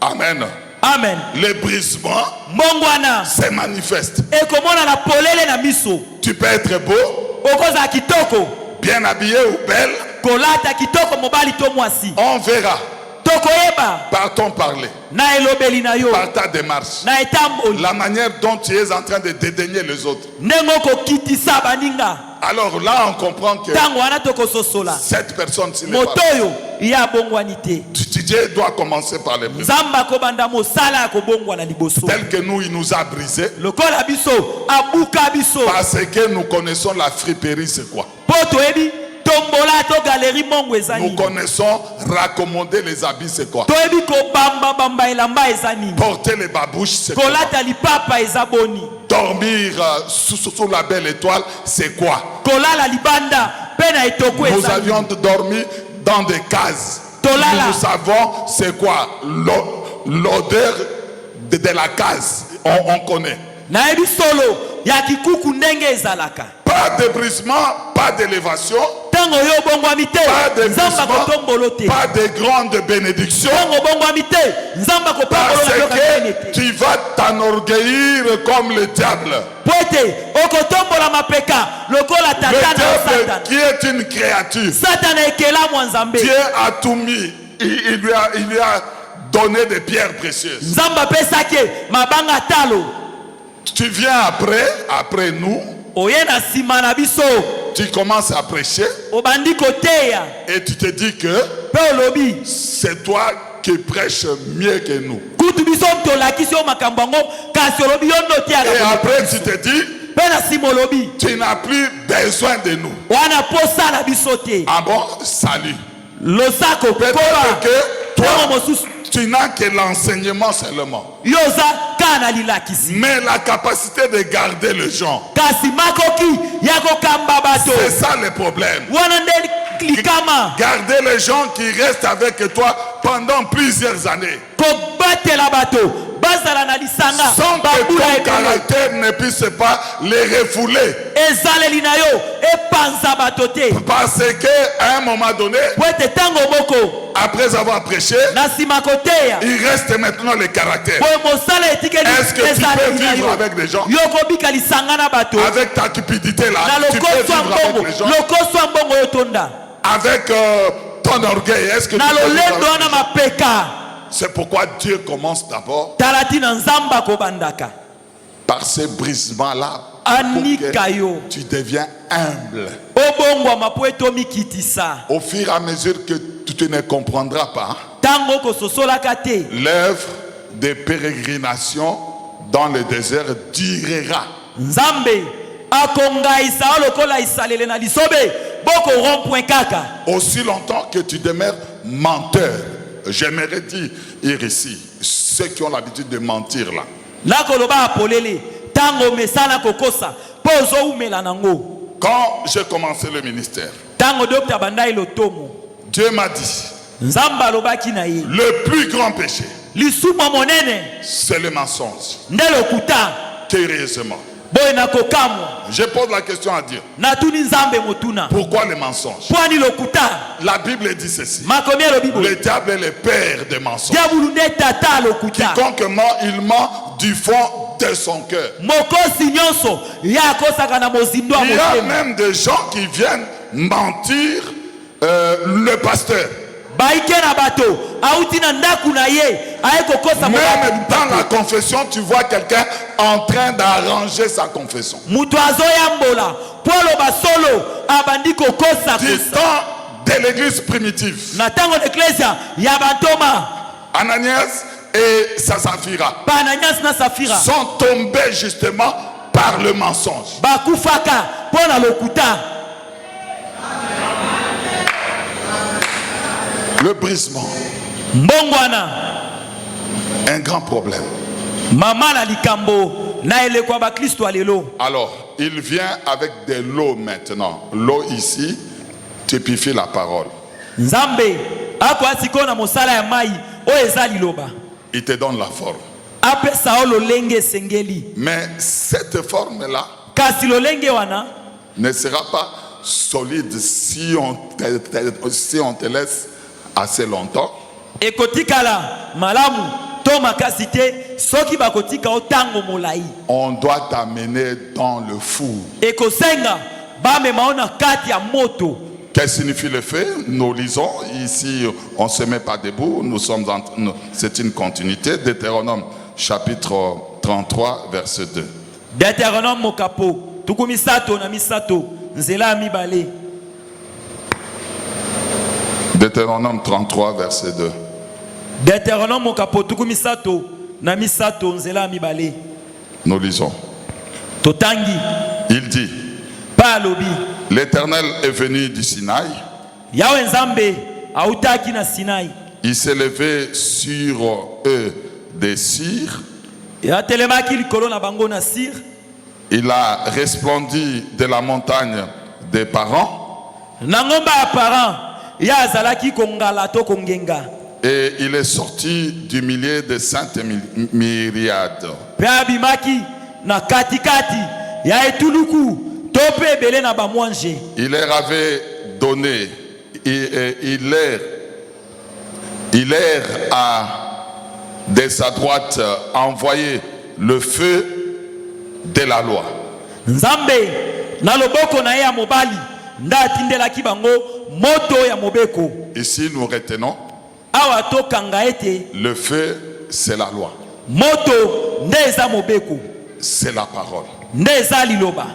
Amen. Amen. Le brisement mbongwana se manifeste. ekomona na polele na miso Tu peux être beau, okozala kitoko bien habillé ou belle, kolata kitoko mobali to mwasi on verra tokoyeba par ton parler, na elobeli na yo par ta démarche, na etamboli la manière dont tu es en train de dédaigner les autres. ndenge okokitisa baninga. Alors là, on comprend que ntango wana tokososola cette personne-ci n'est moto pas. oyo ye abongwani te. Dieu doit commencer par les briser. nzambe akobanda mosala ya kobongwana liboso Tel que nous, il nous a brisés. lokola biso abuka biso Parce que nous connaissons la friperie, c'est quoi? po toyebi tombola to galeri mongo eza Nous nini. connaissons raccommoder les habits, c'est quoi? toyebi kobambabamba elamba eza nini. Porter les babouches, c'est quoi? kolata lipapa eza boni. Dormir sous la belle étoile, c'est quoi? kolala libanda mpe na etoko Nous eza avions nini. dormi dans des cases. Tolala. Nous savons c'est quoi? L'odeur de la case. On connaît. nayebi solo ya kikuku ndenge ezalaka. Pas de brisement, pas d'élévation, ntango yo obongwami te pas de nzambe akotombolo te. brisement, pas de grandes bénédictions. ntango obongwami te nzambe akopambolola Parce biloko ya minene que te. tu vas t'enorgueillir comme le diable. po ete okotombola mapeka lokola Le tata na diable satana. qui est une créature. satana ekelamu ya nzambe. Dieu a tout mis. Il lui a donné des pierres précieuses. nzambe apesaki mabanga talo. Tu viens après nous, oye na nsima na biso tu commences à prêcher obandi koteya et tu te dis que mpe olobi c'est toi qui prêches mieux que nous. kutu biso tolakisi yo makambo yango kasi olobi yo nde Et oteyaka. après tu te dis, pena simolobi tu n'as plus besoin de nous. wana posa la bisote Ah bon? Salut. losako Peut-être kola que Temo toi, mosusu tu n'as que l'enseignement seulement. yoza kana lilakisi Mais la capacité de garder les gens, kasi makoki yako kamba bato c'est ça le problème. wana nde likama Garder les gens qui restent avec toi pendant plusieurs années. kobatela bato bazala na lisanga Sans que babula ton ebele caractère ne puisse pas les refouler. ezaleli na yo epanza bato te Parce qu'à un moment donné, po ete ntango moko après avoir prêché, na nsima koteya il reste maintenant le caractère. po mosala etikeli Est-ce que tu peux ezaleli na vivre yo avec des gens? yo kobika lisanga na bato Avec ta cupidité là, na tu peux lokoso ya vivre avec mbongo les gens. lokoso ya mbongo oyo tonda Avec ton orgueil, est-ce que tu na peux vivre lolendo avec les wana gens? mapeka C'est pourquoi Dieu commence d'abord tala tina nzambe akobandaka par ces brisements-là. anika yo Tu deviens humble. obongwama po ete omikitisa Au fur et à mesure que tu ne comprendras pas ntango kososolaka te l'œuvre de pérégrination dans le désert durera. nzambe akongaisa yo lokola isalele na lisobe boko rond-point kaka Aussi longtemps que tu demeures menteur. J'aimerais dire ici, ceux qui ont l'habitude de mentir là. nakoloba apolele ntango mesala kokosa mpo ozowumela nango Quand j'ai commencé le ministère, ntango dokta bandai lotomo Dieu m'a dit, nzambe alobaki na ye le plus grand péché, lisumu monene c'est le mensonge. nde lokuta Curieusement. boye nakokamwa Je pose la question à Dieu. natuni nzambe motuna Pourquoi le mensonge? pwani lokuta La Bible dit ceci. makomi elobi boye Le diable est le père des mensonges. diabulu nde tata lokuta Quiconque ment, il ment du fond de son cœur. mokosi nyonso ye akosaka na mozindo ya Il y a motema même des gens qui viennent mentir le pasteur. baike na bato auti na ndaku na ye aye kokosa Même dans la confession, tu vois quelqu'un en train d'arranger sa confession. moto azoyambola po aloba solo abandi kokosa Du kosa temps de l'église primitive, na ntango na eklesia ya bantoma Ananias et Saphira bananias na safira sont tombés justement par le mensonge. bakufaka mpo na lokuta Le brisement, mbongwana un grand problème. mama na likambo na eleko ya baklisto ya lelo Alors, il vient avec de l'eau maintenant. L'eau ici typifie la parole. nzambe akoya sikoyo na mosala ya mai oyo eza liloba Il te donne la forme. apesa yo lolenge esengeli Mais cette forme-là kasi lolenge wana ne sera pas solide si on te laisse assez longtemps. ekotikala malamu to makasi te soki bakotika yo ntango molai On doit t'amener dans le four. ekosenga bamema yo na kati ya moto Qu'est-ce que signifie le feu? Nous lisons ici, on ne se met pas debout, c'est une continuité. Deutéronome chapitre 33, verset 2. Deutéronome mokapo tuku misato na misato nzela ya mibale Deutéronome 33, verset 2. Deutéronome mokapo tuku misato na misato nzela ya mibale Nous lisons. totangi Il dit, pa alobi l'Éternel est venu du Sinaï. yawe nzambe autaki na Sinai Il s'est levé sur eux des cires. atelemaki likolo na bango na Sir Il a resplendi de la montagne des parents. na ngomba ya parent ya azalaki kongala to kongenga Et il est sorti du milieu de saintes myriades. pe abimaki na katikati ya etuluku to pe ebele na bamwanje Il leur avait donné, il leur a de sa droite envoyé le feu de la loi. nzambe na loboko na ye ya mobali nde atindelaki bango moto ya mobeko Ici, nous retenons, awa tokanga ete le feu, c'est la loi. moto nde eza mobeko C'est la parole. nde eza liloba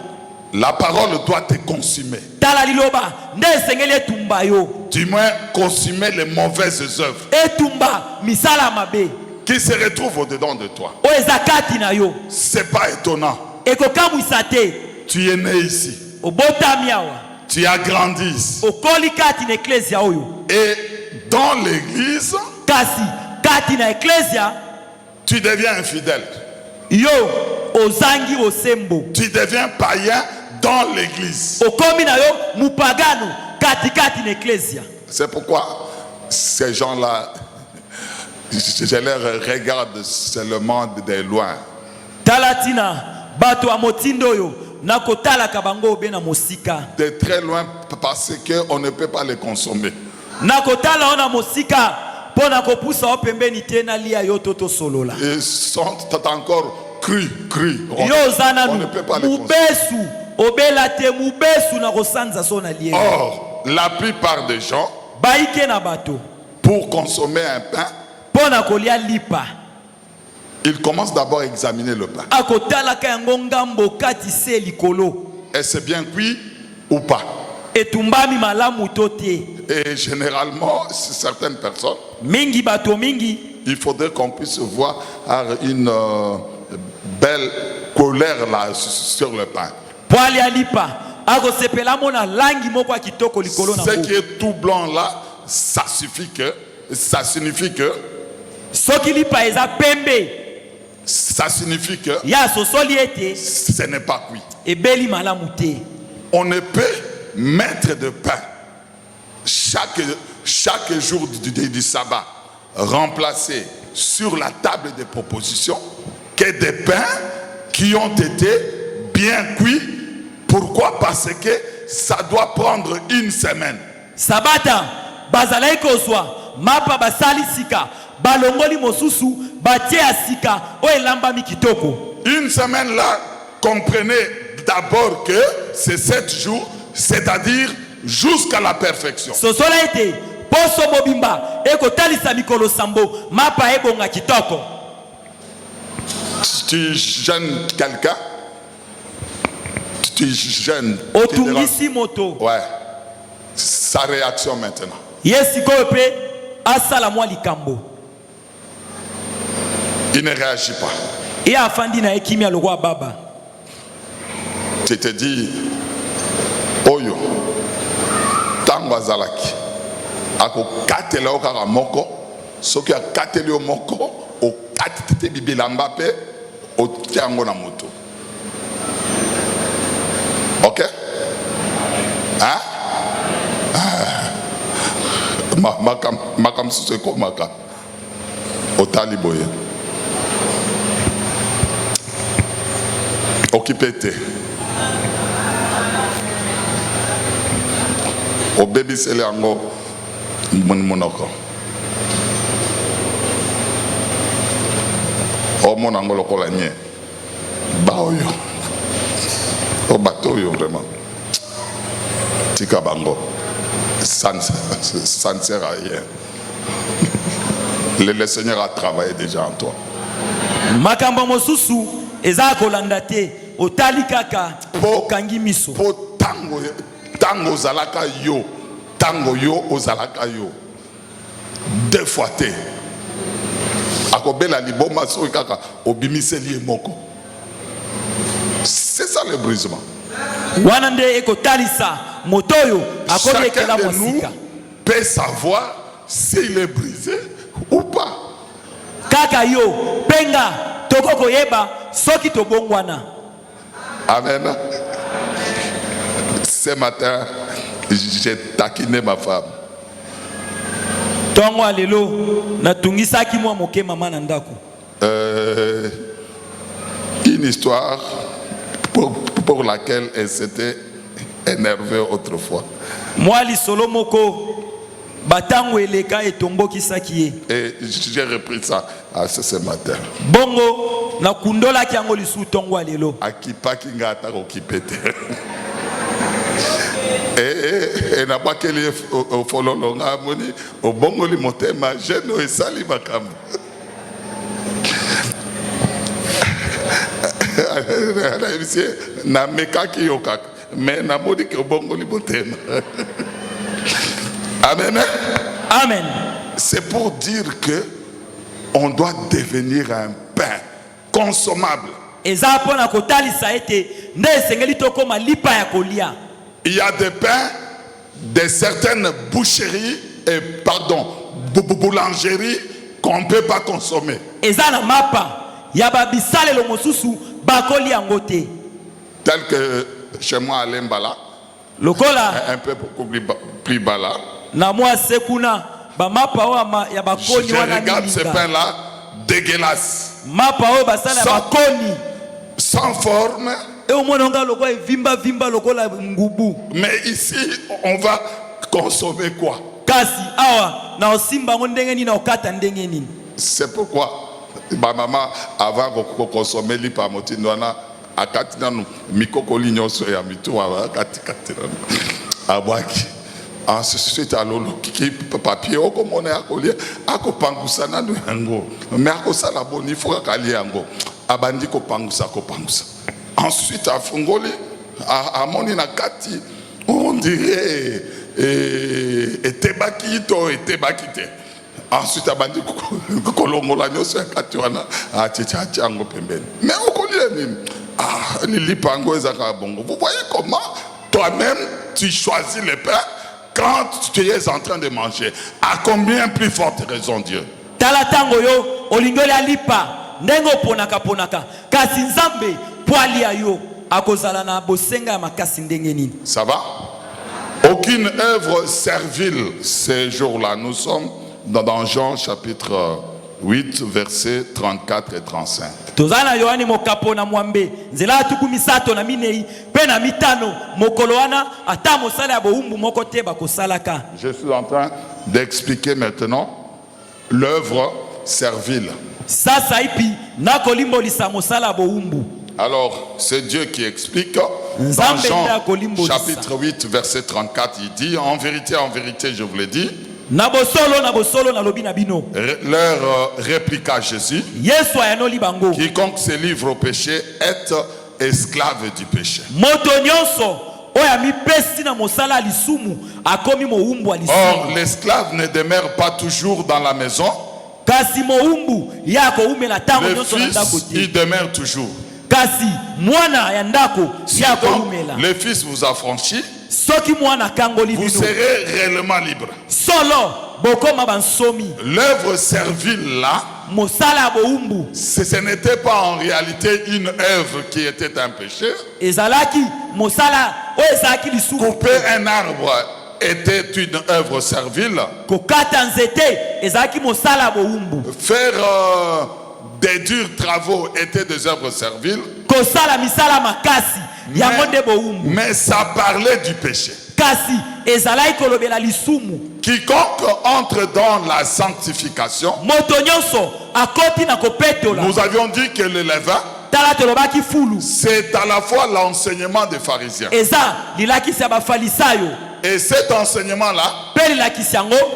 La parole doit te consumer. tala liloba nde esengeli etumba yo Du moins, consumer les mauvaises œuvres etumba misala ya mabe qui se retrouvent au-dedans de toi. oyo eza kati na yo C'est pas étonnant ekokamwisa te. Tu es né ici. Obotami awa. Tu as grandi ici. Okoli kati na ecclesia oyo. Et dans l'église, Kasi kati na ecclesia tu deviens infidèle. yo ozangi osembo. Tu deviens païen dans l'église. Okomi na yo mupagano kati na ecclesia. C'est pourquoi ces gens-là, je les regarde seulement de loin. Talatina bato amotindo yo na kotala kabango be na mosika. De très loin parce qu'on ne peut pas les consommer. Na kotala ona mosika pona kopusa o pembeni tena lia yo toto solola. Ils sont encore crus. Yo zana On nu ne peut pas les consommer. mubesu obela te mubesu na kosanza sona lie. Or, la plupart des gens, Baike na bato pour consommer un pain, pona kolia lipa. ils commencent d'abord à examiner le pain. Akotala ka yango ngambo kati se likolo. Est-ce bien cuit ou pas? Etumbami malamu tote. Et généralement, certaines personnes, Mingi bato mingi il faudrait qu'on puisse voir une belle colère là sur le pain. poali alipa akosepela mona langi moko ya kitoko likolo na Ce ngo. qui est tout blanc là, ça signifie que Soki lipa eza pembe ya sosoli ete ce n'est pas cuit. ebeli malamu te. On ne peut mettre de pain chaque jour du sabbat remplacé sur la table des propositions que des pains qui ont été bien cuits. Pourquoi? Parce que ça doit prendre une semaine. Sabata bazalaki kozwa mapa basali sika balongoli mosusu batie ya sika o elambami kitoko. Une semaine là, comprenez d'abord que c'est 7 jours, c'est-à-dire jusqu'à la perfection. Sosola ete poso mobimba ekotalisa mikolo sambo mapa ebonga kitoko. Tu gênes quelqu'un, tu gênes. Otungisi moto. Ouais. Sa réaction maintenant. Yesiko pe asala mwa likambo. Il ne réagit pas. Et afandi na ekimia le roi baba. Tu te dis, Oyo, tango azalaki, ako katela okaka moko, soki a kateli o moko, o katete bibilamba pe, o tiango na moto. Ok? Hein? Makam suse ko makam. Otali boye. Occupé te. O baby sele ango monoko. O monango lokola nye. Ba oyo. O bato yo vraiment. Tika bango. Ça ne sert à rien. Le Seigneur a travaillé déjà en toi. Makambo mosusu eza kolanda te otali kaka okangi miso. Po tango zalaka yo, tango yo ozalaka yo. 2 fois te. Akobela liboma so kaka obimiseli moko. C'est ça le brisement. Wana nde ekotalisa motoyo akomi ekela Chacun de nous mosika. peut savoir s'il est brisé ou pas. Kaka yo penga tokoko yeba soki tobongwana. Amen. Ce matin, j'ai taquiné ma femme. Tongo alelo natungisaki mwa moke mama na ndako. Une histoire pour laquelle elle s'était énervée autrefois. Mwali solo moko batango eleka etomboki saki ye. Et j'ai repris ça ce matin. Bongo na kundola ki yango lisu tongo alelo. Akipaki ngata okipete. Et n'a pas qu'elle est au fololo ngamoni au bongo li motema jeno et sali makambo. Na mekaki yokak mais na modi ke bongo li motema. Amen. Amen. C'est pour dire que on doit devenir un pain consommable. eza pona kotalisa ete nde esengeli tokoma lipa ya kolia. Il y a des pains de certaines boucheries et boulangeries qu'on ne peut pas consommer. Eza na mapa ya babisalelo mosusu bakoli yango te. Tel que chez moi à Lembala, lokola un peu beaucoup plus bas là. Na moi sekuna ba mapa o ya bakoni wana. Je regarde ce pain là dégueulasse. Mapa o basala bakoni sans forme. Et au moins on a lokola vimba lokola ngubu. Mais ici on va consommer quoi? Kasi awa na osimba ndenge ni na okata ndenge ni. C'est pourquoi ma maman avant de consommer l'ipamoti nwana akati nanu mikokoli nyoso ya mitu akati abwaki ensuite alolo ki papier okomona akolia akopangusa nanu yango mais akosala boni faut akalia yango abandi kopangusa ensuite afungoli amoni na kati on dirait etebaki te. Ensuite abandi kolongola nyoso ya kati wana achichachi yango pembeni. Mais okolia nini? Lilipango ezaka bongo. Vous voyez comment toi-même tu choisis le pain quand tu es en train de manger. À combien plus forte raison Dieu? Tala tango yo olingoli alipa ndengo ponaka kasi nzambe poali yo akozala na bosenga ya makasi ndenge nini. Ça va? Aucune œuvre servile ces jours-là. Nous sommes dans Jean chapitre 8 versets 34 et 35. Tozana Yohani mokapo na mwambe nzela tuku misato na minei pe na mitano mokolo wana ata mosala ya boumbu moko te bakosalaka. Je suis en train d'expliquer maintenant l'œuvre servile. Sasa ipi na kolimbolisa mosala boumbu. Alors, c'est Dieu qui explique. Dans Jean chapitre 8 verset 34, il dit en vérité, je vous l'ai dit. Na bosolo na lobi na bino. Leur répliqua Jésus. Yesu ayanoli bango. Quiconque se livre au péché est esclave du péché. Moto nyonso oya mi pesi na mosala lisumu akomi moumbu alisumu. Or l'esclave ne demeure pas toujours dans la maison. Kasi moumbu yako umela tango nyonso na ndako te. Il demeure toujours. Kasi mwana ya ndako yako umela. Le fils vous a franchi. Vous serez réellement libre. L'œuvre servile là, ce n'était pas en réalité une œuvre qui était un péché. Couper un arbre était une œuvre servile. Faire des durs travaux étaient des œuvres serviles. Mais ça parlait du péché. Quiconque entre dans la sanctification, nous avions dit que le levain, c'est à la fois l'enseignement des pharisiens. Et cet enseignement-là,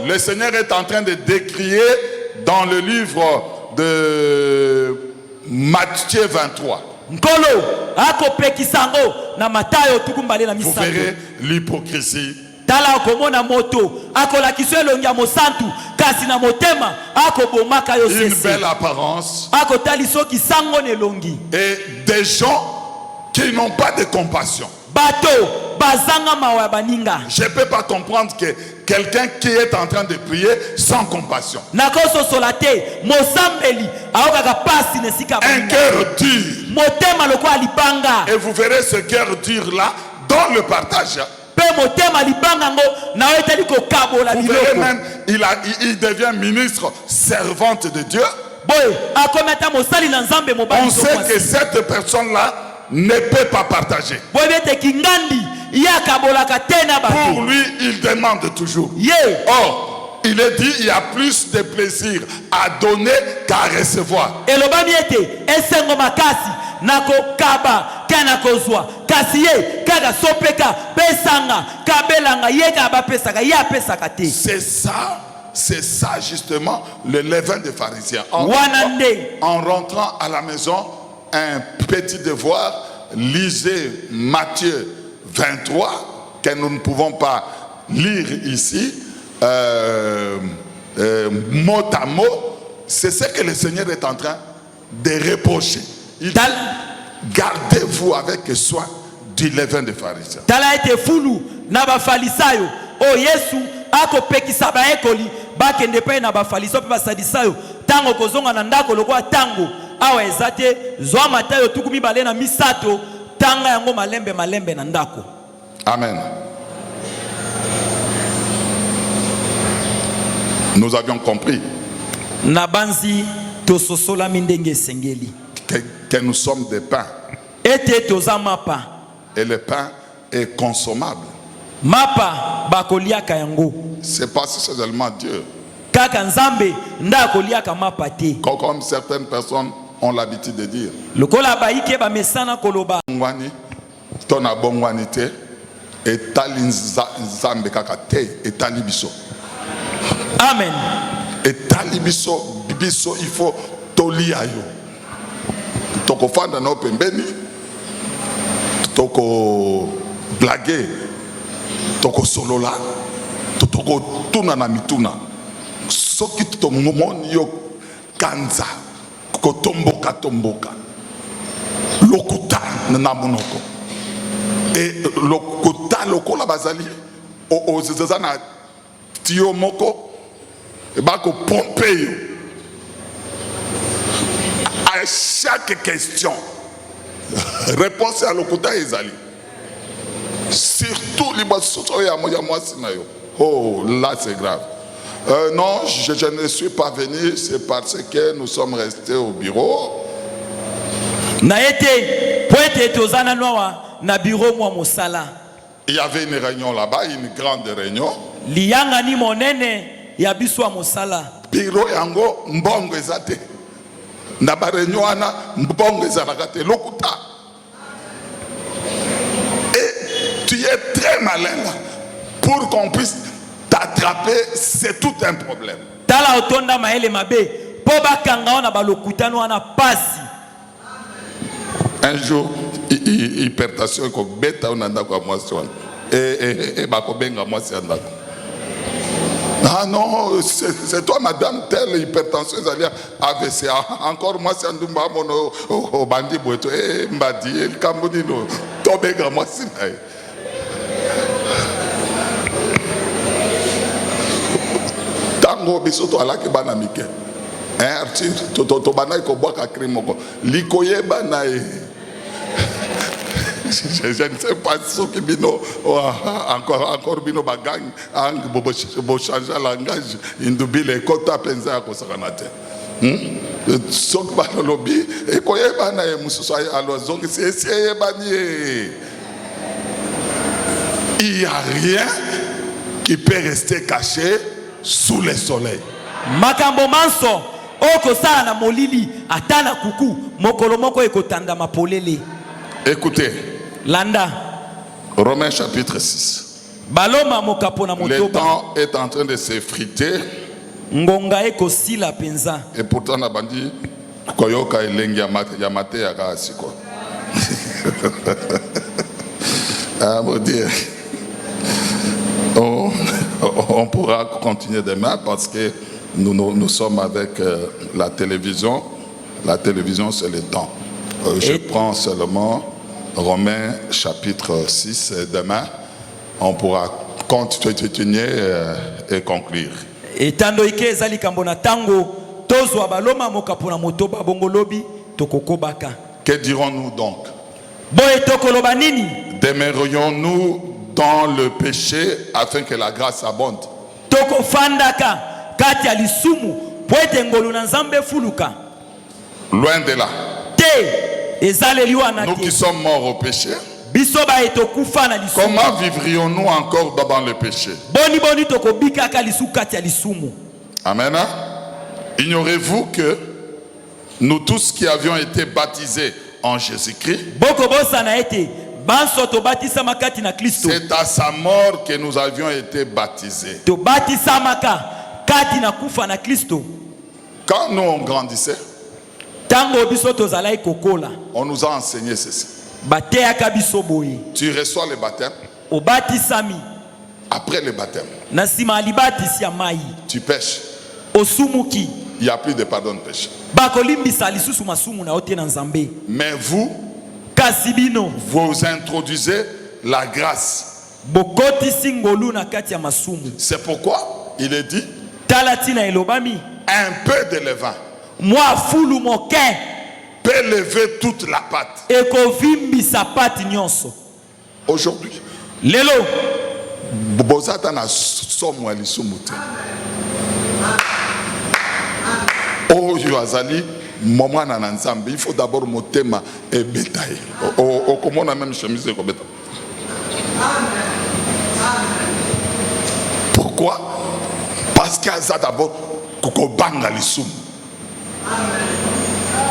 le Seigneur est en train de décrier dans le livre de Matthieu 23. Vous verrez l'hypocrisie. Une belle apparence. Et des gens qui n'ont pas de compassion. Je ne peux pas comprendre que quelqu'un qui est en train de prier sans compassion. Un cœur dur. Et vous verrez ce cœur dur là dans le partage. Vous verrez même, il devient ministre servante de Dieu. On sait que cette personne là ne peut pas partager. Pour lui, il demande toujours. Or, il est dit, il y a plus de plaisir à donner qu'à recevoir. C'est ça justement le levain des pharisiens. En rentrant à la maison, un petit devoir, lisez Matthieu 23, que nous ne pouvons pas lire ici, mot à mot. C'est ce que le Seigneur est en train de reprocher. Gardez-vous avec soin du levain des pharisiens. Tala ete fulu na ba farisayo. O Yesu ako pekisa ba ekoli ba kende pe na ba farisayo pe ba sadisayo. Tango kozonga na ndako lokwa tango. Awa ezate zwa matayo tukumi bale na misato tanga yango malembe malembe na ndako. Amen. Nous avions compris Nabanzi tososola mindenge sengeli. que nous sommes des pains. Ete toza mapa. Et le pain est consommable. Mapa bakoliaka yango. C'est pas seulement Dieu. Kaka nzambe nda koliaka mapa te. Comme certaines personnes ont l'habitude de dire. Lokola baike ba mesana koloba. Ngwani, tona bongwani te, etali nzambe kaka te, etali biso. Amen. Etali biso, biso il faut tolia yo. Toko fanda na pembeni, toko blague, toko solola, toko tuna na mituna. Soki to momoni yo kanza, kotomboka tomboka. Lokuta na monoko. Et lokuta lokola bazali o zezana tio moko et bako pomper. À chaque question, réponse à lokuta ezali. Surtout les basoto ya moi sinayo. Oh là c'est grave. Non, je ne suis pas venu, c'est parce que nous sommes restés au bureau. Na ete poete tozana noa na bureau mwa mosala. Il y avait une réunion là-bas, une grande réunion. Liyanga ni monene ya biswa mosala. Bureau yango mbongo ezate. Na ba réunion ana mbongo ezalaka te lokuta. Et tu es très malin là. Pour qu'on puisse t'attraper, c'est tout un problème. Tala otonda maele mabe po bakanga ona balokutano ana pasi. Un jour, hypertension ko beta onanda kwa mwasi wana. Et bakobenga mwasi andako. Ah non, c'est toi madame, telle hypertension zalia AVC. Encore mwasi andumba mono o bandi boeto mbadi el kambonino tobenga mwasi nae. Tango bisoto alaki bana mike. Arthur, to bana ko boka krimoko. Likoye bana je ne sais pas ce qui bino encore bino bagang ang bo changer langage indubi les kota penza ko sakanate. Sok ba lobby e koye bana e mususu alors donc c'est bani. Il n'y a rien qui peut rester caché sous le soleil. Makambo manso oko sala na molili atana kuku mokolo moko ekotanda mapolele. Écoutez, Landa Romains chapitre 6. Baloma mokapo na motoba. Le temps est en train de s'effriter. Ngonga eko sila penza. Et pourtant na bandi koyoka elengi ya mate ya kasiko. Ah mon Dieu. On pourra continuer demain parce que nous sommes avec la télévision. La télévision, c'est le temps. Je prends seulement Romains chapitre 6. Et demain, on pourra continuer et conclure. Et tando ike ezali kambona tango tozwa baloma mokapona motoba bongolobi tokokobaka. Que dirons-nous donc? Boye tokoloba nini? Demeurions-nous dans le péché afin que la grâce abonde? Toko fandaka kati ya lisumu poete ngolu na nzambe fuluka. Loin de là. Te ezaleliwa na te. Nous qui sommes morts au péché, biso ba etokufa na lisumu. comment vivrions-nous encore dans le péché? Boni boni toko bika ka lisumu kati ya lisumu. Amen. Ignorez-vous que nous tous qui avions été baptisés en Jésus-Christ, boko bosa na ete banso to batisa makati na Kristo. c'est à sa mort que nous avions été baptisés. To batisa maka kati na kufa na Kristo. Quand nous on grandissait, tango biso to zalai kokola. on nous a enseigné ceci. Bateaka biso boye. Tu reçois le baptême. O batisami. Après le baptême, Na sima alibatisi ya mai. tu pêches. Osumuki. Il n'y a plus de pardon de péché. Bakolimbisa lisusu masumu na ote na nzambe. Mais vous, kasi bino vous introduisez la grâce. bokotisi ngolu na kati ya masumu. C'est pourquoi il est dit Tala tina elobami un peu de levain mwa fulu moke peut lever toute la pâte. ekovimbisa pati nyonso. Aujourd'hui, Lelo bozata na somo ya lisumu te. Oyo azali momwana na nzambe, il faut d'abord motema ebeta ye. Okomona même chemise ekobeta. Pourquoi? Parce qu'aza d'abord kokobanga lisumu.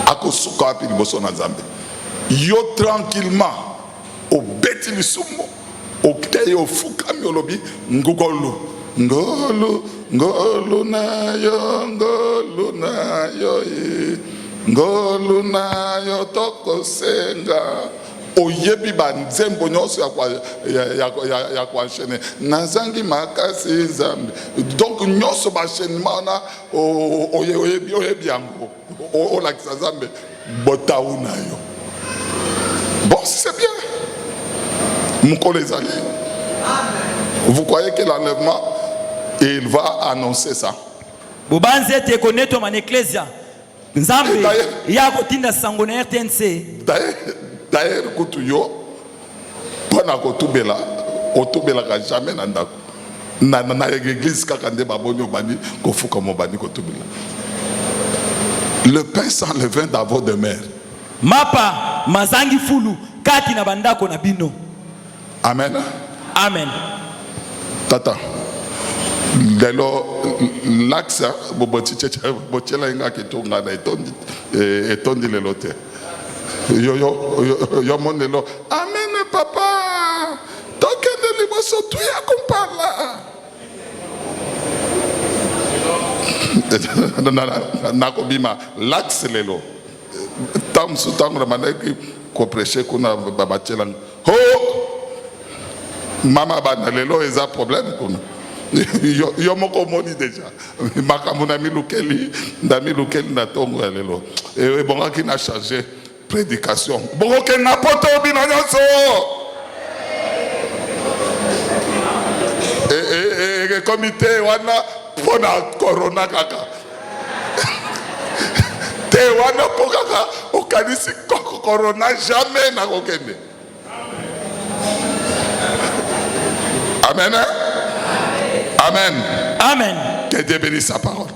Akosuka wapi liboso na nzambe. Yo tranquillement obeti lisumu okei ofukami olobi ngugolu ngolu ngolu na yo ngolu na yo tokosenga oyebi banzembo nyonso ya kuenchaîner nazangi makasi nzambe. Donc nyonso baenchaînement na oyebi yango olakisa nzambe botau na yo. Bon, c'est bien. Vous croyez que l'enlèvement, il va annoncer ça? bobanzi ete koneto man ecclesia nzambe ya kotinda sango na RTNC. D'ailleurs kutu yo pona kotubela otubelaka jamais na ndako na église kaka nde baboni obandi kofuka mobandi kotubela. Le pain sans levain dans vos demeures. Mapa mazangi fulu kati na bandako na bino. Amen. Amen. Tata. Lelo l'axe bochela inga kitunga na etondi lelo te. Yo monelo. Amen papa. Tokende liboso tu ya kumpala. Nakobima l'axe lelo. Tam sutango na maneki ko prêcher kuna babachela. Ho! Mama bana lelo eza problème kuna. Yo moko moni déjà. Makamuna milukeli na tongo ya lelo. Et bonga ki na chargé prédication. Bongo ke na poto bino nyonso. Et comité wana pona corona kaka. Te wana pokaka okanisi corona jamais na kokende. Amen. Amen. Amen. Que Dieu bénisse sa parole.